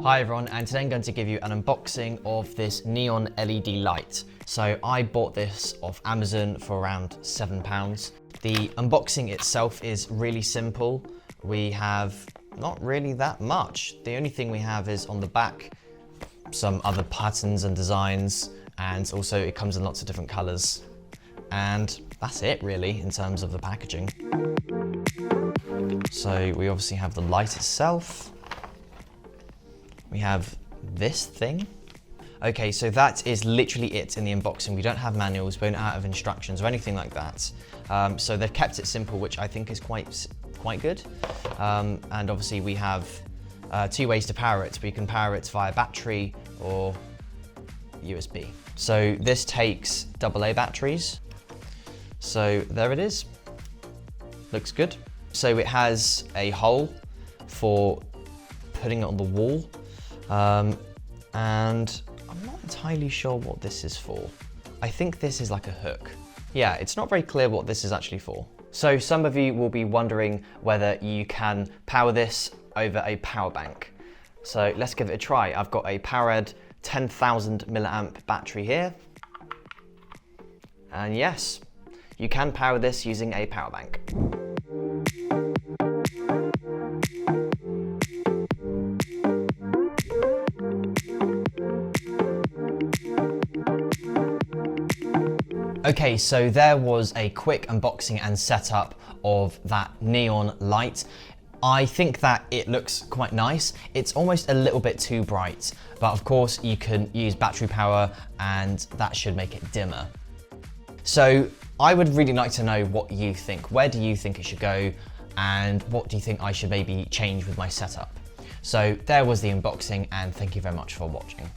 Hi everyone, and today I'm going to give you an unboxing of this neon LED light. So I bought this off Amazon for around £7. The unboxing itself is really simple. We have not really that much. The only thing we have is on the back some other patterns and designs, and also it comes in lots of different colors. And that's it really in terms of the packaging. So we obviously have the light itself. We have this thing. Okay, so that is literally it in the unboxing. We don't have manuals, we don't have instructions or anything like that. So they've kept it simple, which I think is quite good. And obviously we have two ways to power it. We can power it via battery or USB. So this takes AA batteries. So there it is. Looks good. So it has a hole for putting it on the wall. And I'm not entirely sure what this is for. I think this is like a hook. Yeah, it's not very clear what this is actually for. So some of you will be wondering whether you can power this over a power bank. So let's give it a try. I've got a PowerEd 10,000 milliamp battery here. And yes, you can power this using a power bank. Okay, so there was a quick unboxing and setup of that neon light. I think that it looks quite nice. It's almost a little bit too bright, but of course you can use battery power and that should make it dimmer. So I would really like to know what you think. Where do you think it should go? And what do you think I should maybe change with my setup? So there was the unboxing, and thank you very much for watching.